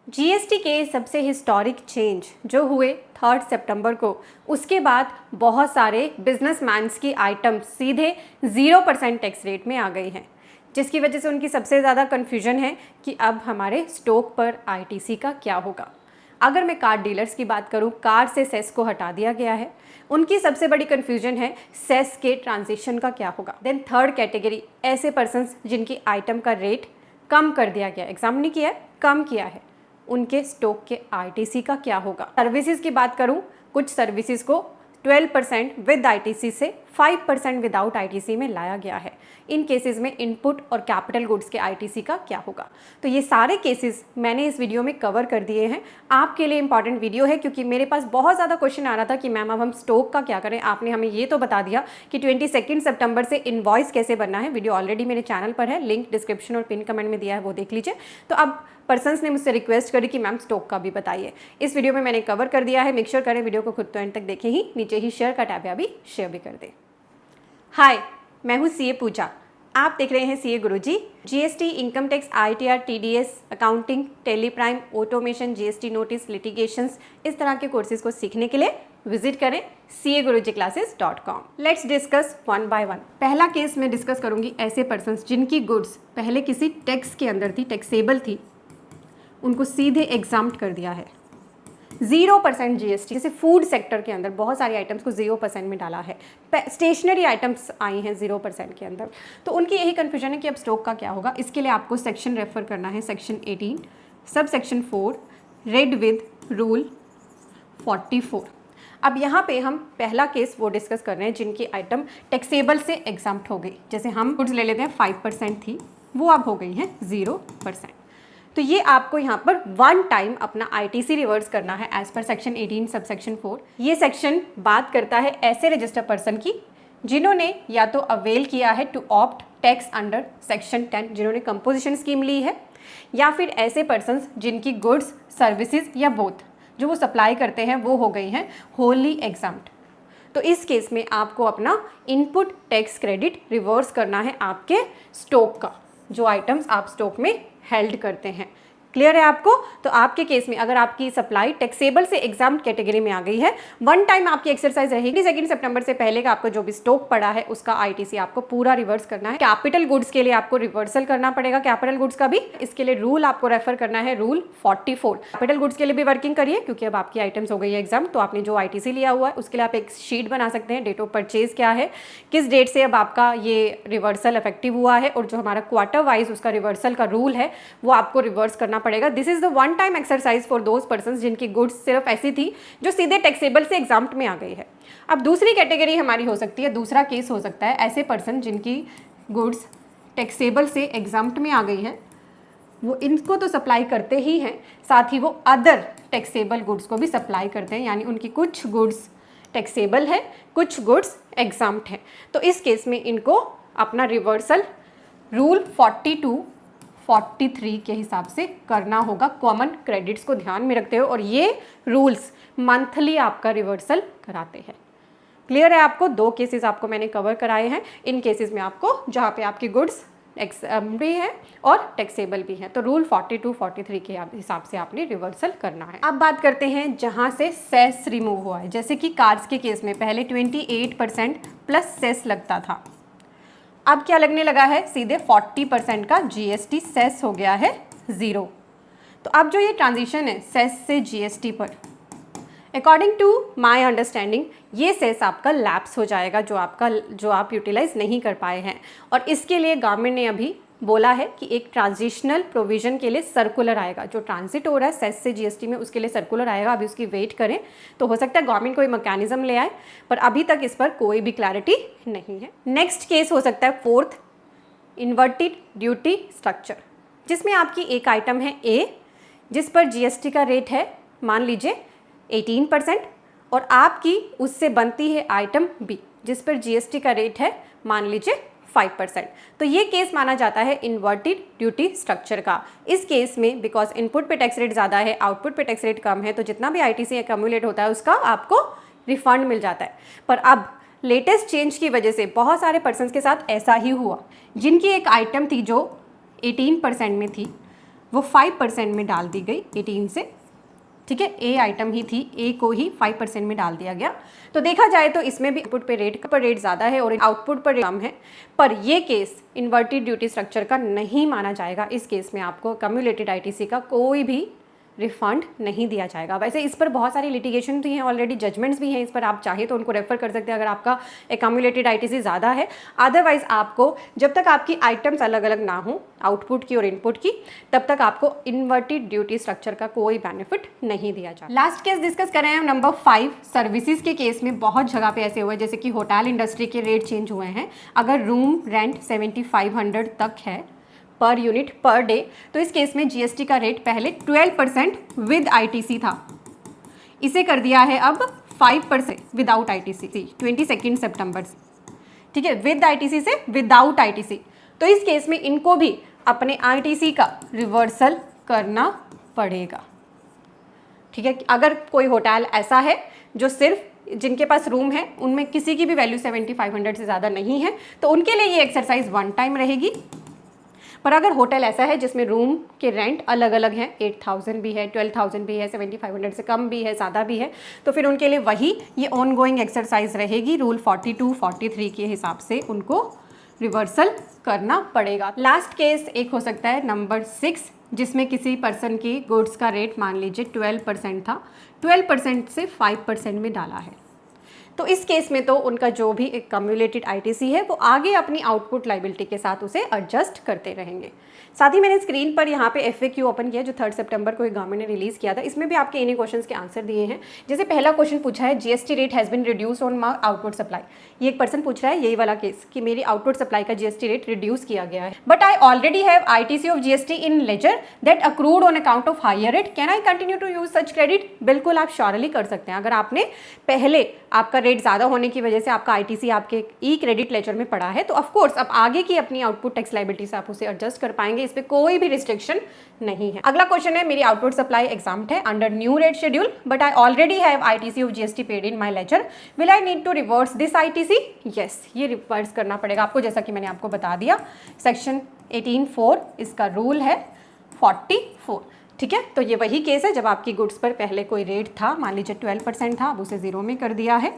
GST के सबसे historic change जो हुए 3 सितंबर को, उसके बाद बहुत सारे बिजनेसमैन्स की आइटम्स सीधे 0% टैक्स रेट में आ गई हैं, जिसकी वजह से उनकी सबसे ज़्यादा कन्फ्यूजन है कि अब हमारे स्टॉक पर आईटीसी का क्या होगा। अगर मैं कार डीलर्स की बात करूं, कार से सेस को हटा दिया गया है। उनकी सबसे बड़ी कन्फ्यूजन है सेस के ट्रांजिशन का क्या होगा। देन थर्ड कैटेगरी, ऐसे पर्सन्स जिनकी आइटम का रेट कम कर दिया गया, एग्जाम नहीं किया है, कम किया है, उनके स्टॉक के आईटीसी का क्या होगा। सर्विसेज की बात करूं, कुछ सर्विसेज को 12% विद आईटीसी से 5% विदाउट आईटीसी में लाया गया है। इन केसेस में इनपुट और कैपिटल गुड्स के आईटीसी का क्या होगा। तो ये सारे केसेस मैंने इस वीडियो में कवर कर दिए हैं। आपके लिए इंपॉर्टेंट वीडियो है क्योंकि मेरे पास बहुत ज़्यादा क्वेश्चन आ रहा था कि मैम अब हम स्टॉक का क्या करें। आपने हमें ये तो बता दिया कि 22 सितंबर से इनवॉइस कैसे बनना है। वीडियो ऑलरेडी मेरे चैनल पर है, लिंक डिस्क्रिप्शन और पिन कमेंट में दिया है, वो देख लीजिए। तो अब पर्सन्स ने मुझसे रिक्वेस्ट करी कि मैम स्टॉक का भी बताइए। इस वीडियो में मैंने कवर कर दिया है। मेक श्योर करें वीडियो को खुद तो एंड तक देखें ही, नीचे ही शेयर का टैब है, अभी शेयर भी कर दें। हाय, मैं हूँ सीए पूजा, आप देख रहे हैं CA Guruji. GST, income tax, ITR, TDS, accounting, Tally Prime, automation, GST notice, litigations, इस तरह के कोर्सेज को सीखने के लिए विजिट करें cagurujiclasses.com। Let's discuss one by one. पहला केस मैं डिस्कस करूंगी ऐसे पर्सन्स जिनकी गुड्स पहले किसी टैक्स के अंदर थी, टैक्सेबल थी, उनको सीधे एग्जाम्प्ट कर दिया है 0% जीएसटी। जैसे फूड सेक्टर के अंदर बहुत सारी आइटम्स को 0% में डाला है, स्टेशनरी आइटम्स आई हैं 0% के अंदर। तो उनकी यही कन्फ्यूजन है कि अब स्टॉक का क्या होगा। इसके लिए आपको सेक्शन रेफर करना है, section 18 sub section 4 read with rule 44। अब यहाँ पे हम पहला केस वो डिस्कस कर रहे हैं जिनकी आइटम टैक्सेबल से एग्जाम्प्ट हो गई। जैसे हम गुड्स ले लेते हैं 5% थी, वो अब हो गई हैं 0%। तो ये आपको यहाँ पर वन टाइम अपना आईटीसी रिवर्स करना है as per section 18 sub section 4। ये सेक्शन बात करता है ऐसे रजिस्टर्ड पर्सन की जिन्होंने या तो अवेल किया है to opt tax under section 10, जिन्होंने कंपोजिशन स्कीम ली है, या फिर ऐसे पर्सन्स जिनकी गुड्स, सर्विसेज या बोथ जो वो सप्लाई करते हैं वो हो गई हैं होली एग्जाम्प्ट। तो इस केस में आपको अपना इनपुट टैक्स क्रेडिट रिवर्स करना है आपके स्टॉक का, जो आइटम्स आप स्टॉक में हेल्ड करते हैं। क्लियर है आपको। तो आपके केस में अगर आपकी सप्लाई टैक्सेबल से एग्जाम्प्ट कैटेगरी में आ गई है, वन टाइम आपकी एक्सरसाइज रहेगी 2 सितंबर से पहले का आपको जो भी स्टॉक पड़ा है उसका आईटीसी आपको पूरा रिवर्स करना है। कैपिटल गुड्स के लिए आपको रिवर्सल करना पड़ेगा, कैपिटल गुड्स का भी। इसके लिए रूल आपको रेफर करना है रूल 44। कैपिटल गुड्स के लिए भी वर्किंग करिए क्योंकि अब आपकी आइटम्स हो गई है एग्जाम। तो आपने जो आईटीसी लिया हुआ है उसके लिए आप एक शीट बना सकते हैं, डेट ऑफ परचेज क्या है, किस डेट से अब आपका ये रिवर्सल इफेक्टिव हुआ है, और जो हमारा क्वार्टर वाइज उसका रिवर्सल का रूल है वो आपको रिवर्स करना पड़ेगा। This is the one time exercise for those persons जिनकी गुड्स सिर्फ ऐसी थी जो सीधे टैक्सेबल से एग्जाम्प्ट में आ गई है। अब दूसरी कैटेगरी हमारी हो सकती है, दूसरा केस हो सकता है ऐसे पर्सन जिनकी गुड्स टैक्सेबल से एग्जाम्प्ट में आ गई है, वो इनको तो सप्लाई करते ही हैं, साथ ही वो अदर टैक्सेबल गुड्स को भी सप्लाई करते हैं, यानी उनकी कुछ गुड्स टैक्सेबल है, कुछ गुड्स एग्जाम्प्ट है। तो इस केस में इनको अपना रिवर्सल रूल 42-43 के हिसाब से करना होगा, कॉमन क्रेडिट्स को ध्यान में रखते हो, और ये रूल्स मंथली आपका रिवर्सल कराते हैं। क्लियर है आपको। 2 केसेस आपको मैंने कवर कराए हैं। इन केसेस में आपको जहाँ पे आपकी गुड्स भी है और टैक्सेबल भी है, तो रूल 42-43 के हिसाब से आपने रिवर्सल करना है। अब बात करते हैं जहाँ से सेस रिमूव हुआ है। जैसे कि कार्स के केस में पहले 28% प्लस सेस लगता था, अब क्या लगने लगा है, सीधे 40% का जीएसटी सेस हो गया है 0। तो अब जो ये ट्रांजिशन है सेस से जीएसटी पर, अकॉर्डिंग टू माय अंडरस्टैंडिंग ये सेस आपका लैप्स हो जाएगा, जो आप यूटिलाइज नहीं कर पाए हैं। और इसके लिए गवर्नमेंट ने अभी बोला है कि एक ट्रांजिशनल प्रोविजन के लिए सर्कुलर आएगा, जो ट्रांजिट हो रहा है सेस से जीएसटी में उसके लिए सर्कुलर आएगा। अभी उसकी वेट करें, तो हो सकता है गवर्नमेंट कोई मैकेनिज्म ले आए, पर अभी तक इस पर कोई भी क्लैरिटी नहीं है। नेक्स्ट केस हो सकता है फोर्थ, इन्वर्टेड ड्यूटी स्ट्रक्चर, जिसमें आपकी एक आइटम है ए जिस पर जीएसटी का रेट है मान लीजिए 18%, और आपकी उससे बनती है आइटम बी जिस पर जीएसटी का रेट है मान लीजिए 5%। तो ये केस माना जाता है इन्वर्टेड ड्यूटी स्ट्रक्चर का। इस केस में बिकॉज इनपुट पे टैक्स रेट ज़्यादा है, आउटपुट पे टैक्स रेट कम है, तो जितना भी आईटीसी एक्यूमुलेट होता है उसका आपको रिफंड मिल जाता है। पर अब लेटेस्ट चेंज की वजह से बहुत सारे पर्सन्स के साथ ऐसा ही हुआ जिनकी एक आइटम थी जो 18% में थी, वो 5% में डाल दी गई 18 से, ठीक है। ए आइटम ही थी, ए को ही 5% में डाल दिया गया। तो देखा जाए तो इसमें भी इनपुट पे रेट ज़्यादा है और आउटपुट पर कम है, पर ये केस इन्वर्टेड ड्यूटी स्ट्रक्चर का नहीं माना जाएगा। इस केस में आपको कम्युलेटेड आईटीसी का कोई भी रिफंड नहीं दिया जाएगा। वैसे इस पर बहुत सारी लिटिगेशन भी हैं, ऑलरेडी जजमेंट्स भी हैं इस पर, आप चाहे तो उनको रेफर कर सकते हैं अगर आपका एक्यूमुलेटेड आईटीसी ज़्यादा है। अदरवाइज आपको जब तक आपकी आइटम्स अलग अलग ना हो, आउटपुट की और इनपुट की, तब तक आपको इन्वर्टेड ड्यूटी स्ट्रक्चर का कोई बेनिफिट नहीं दिया जाता। लास्ट केस डिस्कस कर रहे हैं नंबर 5, सर्विसेज के केस में बहुत जगह पे ऐसे हुए जैसे कि होटल इंडस्ट्री के रेट चेंज हुए हैं। अगर रूम रेंट 7500 तक है पर यूनिट पर डे, तो इस केस में जीएसटी का रेट पहले 12% विद आईटीसी था, इसे कर दिया है अब 5% विदाउट आईटीसी 22 सितंबर से, ठीक है, विद आईटीसी से विदाउट आईटीसी। तो इस केस में इनको भी अपने आईटीसी का रिवर्सल करना पड़ेगा, ठीक है। अगर कोई होटल ऐसा है जो सिर्फ जिनके पास रूम है उनमें किसी की भी वैल्यू 7500 से ज़्यादा नहीं है, तो उनके लिए ये एक्सरसाइज वन टाइम रहेगी। पर अगर होटल ऐसा है जिसमें रूम के रेंट अलग अलग हैं, 8000 भी है, 12000 भी है, 7500 से कम भी है, ज़्यादा भी है, तो फिर उनके लिए वही ये ऑन गोइंग एक्सरसाइज रहेगी। रूल 42, 43 के हिसाब से उनको रिवर्सल करना पड़ेगा। लास्ट केस एक हो सकता है नंबर 6, जिसमें किसी पर्सन की गुड्स का रेट मान लीजिए 12% था, 12% से 5% में डाला है। तो इस केस में तो उनका जो भी एक कम्युलेटेड आईटीसी है वो आगे अपनी आउटपुट लाइबिलिटी के साथ उसे एडजस्ट करते रहेंगे। साथ ही मैंने स्क्रीन पर यहाँ पे FAQ ओपन किया जो 3 सितंबर को गवर्नमेंट ने रिलीज़ किया था। इसमें भी आपके इन्हीं क्वेश्चंस के आंसर दिए हैं। जैसे पहला क्वेश्चन पूछा है, GST rate has been reduce on my output supply. ये एक पर्सन पूछ रहा है यही वाला केस कि मेरी आउटपुट सप्लाई का जीएसटी रेट रिड्यूस किया गया है, but I already have ITC of GST in ledger that accrued on account of higher rate, can I continue to use such credit? बिल्कुल आप श्योरली कर सकते हैं। अगर आपने पहले आपका रेट ज़्यादा होने की वजह से आपका आईटीसी आपके ई क्रेडिट लेजर में पड़ा है, तो ऑफकोर्स अब आगे की अपनी आउटपुट टैक्स लाइबिलिटी से आप उसे एडजस्ट कर पाएंगे, इस पर कोई भी रिस्ट्रिक्शन नहीं है। अगला क्वेश्चन है, मेरी आउटपुट सप्लाई एग्जाम्प्ट है under new rate schedule, but I already have ITC of GST paid in my ledger, will I need to reverse this ITC? Yes, ये रिवर्स करना पड़ेगा आपको, जैसा कि मैंने आपको बता दिया। सेक्शन 18(4) इसका रूल है 44, ठीक है। तो ये वही केस है जब आपकी गुड्स पर पहले कोई रेट था, मान लीजिए 12% था, अब उसे 0 में कर दिया है,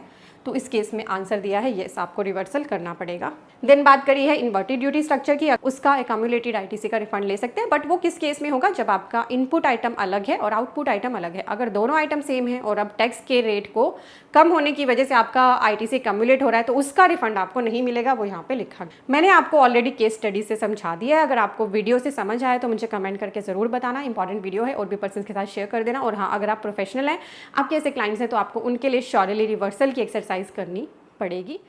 तो इस केस में आंसर दिया है येस, आपको रिवर्सल करना पड़ेगा। देन बात करी है इन्वर्टेड ड्यूटी स्ट्रक्चर की, उसका एक्यूमुलेटेड आईटीसी का रिफंड ले सकते हैं, बट वो किस केस में होगा? जब आपका इनपुट आइटम अलग है और आउटपुट आइटम अलग है। अगर दोनों आइटम सेम है और अब टैक्स के रेट को कम होने की वजह से आपका आईटीसी एक्यूमुलेट हो रहा है, तो उसका रिफंड आपको नहीं मिलेगा, वो यहाँ पे लिखा। मैंने आपको ऑलरेडी केस स्टडी से समझा दिया है। अगर आपको वीडियो से समझ आए तो मुझे कमेंट करके ज़रूर बताना, इंपॉर्टेंट वीडियो है, और भी पर्सन के साथ शेयर कर देना। और हाँ, अगर आप प्रोफेशनल हैं, आपके ऐसे क्लाइंट्स हैं, तो आपको उनके लिए श्योरली रिवर्सल की एक्सरसाइज करनी पड़ेगी।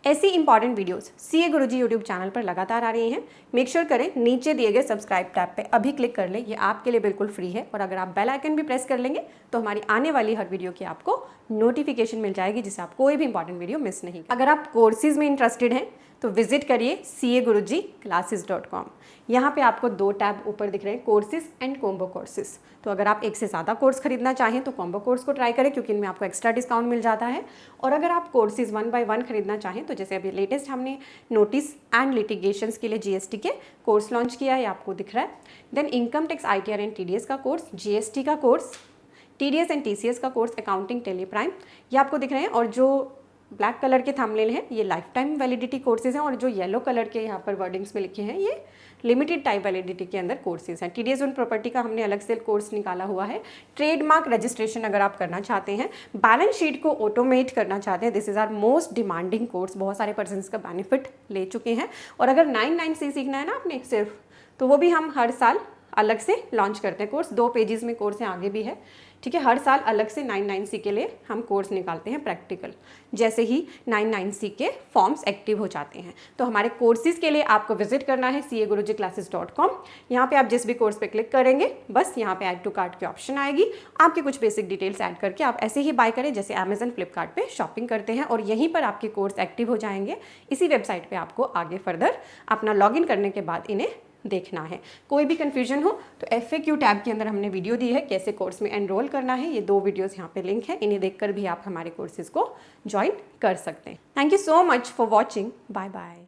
ऐसी इंपॉर्टेंट वीडियोस सीए गुरुजी यूट्यूब चैनल पर लगातार आ रही हैं। मेक श्योर करें नीचे दिए गए सब्सक्राइब टैब पे अभी क्लिक कर लें, ये आपके लिए बिल्कुल फ्री है। और अगर आप बेल आइकन भी प्रेस कर लेंगे तो हमारी आने वाली हर वीडियो की आपको नोटिफिकेशन मिल जाएगी, जिससे आप कोई भी इंपॉर्टेंट वीडियो मिस नहीं। अगर आप कोर्सेज में इंटरेस्टेड हैं तो विजिट करिए CA-Guruji-Classes.com। यहाँ पे आपको 2 टैब ऊपर दिख रहे हैं, कोर्सेज एंड कॉम्बो कोर्सेज। तो अगर आप एक से ज़्यादा कोर्स खरीदना चाहें तो कॉम्बो कोर्स को ट्राई करें, क्योंकि इनमें आपको एक्स्ट्रा डिस्काउंट मिल जाता है। और अगर आप कोर्सेज 1 by 1 खरीदना चाहें तो जैसे अभी लेटेस्ट हमने नोटिस एंड लिटिगेशंस के लिए जीएसटी के कोर्स लॉन्च किया है, आपको दिख रहा है। Then income tax ITR and TDS का कोर्स, जीएसटी का कोर्स, TDS एंड TCS का कोर्स, अकाउंटिंग टेली प्राइम, ये आपको दिख रहे हैं। और जो ब्लैक कलर के थंबनेल हैं ये लाइफ टाइम वैलिडिटी कोर्सेज हैं, और जो येलो कलर के यहाँ पर वर्डिंग्स में लिखे हैं ये लिमिटेड टाइम वैलिडिटी के अंदर कोर्सेज हैं। TDS ऑन प्रॉपर्टी का हमने अलग से कोर्स निकाला हुआ है। ट्रेडमार्क रजिस्ट्रेशन अगर आप करना चाहते हैं, बैलेंस शीट को ऑटोमेट करना चाहते हैं, this is our most demanding course. बहुत सारे पर्सन का बेनिफिट ले चुके हैं। और अगर 99C सीखना है ना आपने सिर्फ, तो वो भी हम हर साल अलग से लॉन्च करते हैं कोर्स। 2 पेजेस में कोर्स है, आगे भी है, ठीक है। हर साल अलग से 99C के लिए हम कोर्स निकालते हैं प्रैक्टिकल, जैसे ही 99C के फॉर्म्स एक्टिव हो जाते हैं। तो हमारे कोर्सेज के लिए आपको विजिट करना है CA-Guruji-Classes.com। यहाँ पे आप जिस भी कोर्स पे क्लिक करेंगे, बस यहाँ पे ऐड टू कार्ट की ऑप्शन आएगी, आपके कुछ बेसिक डिटेल्स ऐड करके आप ऐसे ही बाय करें जैसे अमेजन, फ्लिपकार्ट पे शॉपिंग करते हैं, और यहीं पर आपके कोर्स एक्टिव हो जाएंगे। इसी वेबसाइट पर आपको आगे फर्दर अपना लॉगिन करने के बाद इन्हें देखना है। कोई भी कंफ्यूजन हो तो FAQ टैब के अंदर हमने वीडियो दी है कैसे कोर्स में एनरोल करना है। ये 2 वीडियोस यहाँ पे लिंक है, इन्हें देखकर भी आप हमारे कोर्सेज को ज्वाइन कर सकते हैं। Thank you so much for watching. Bye bye.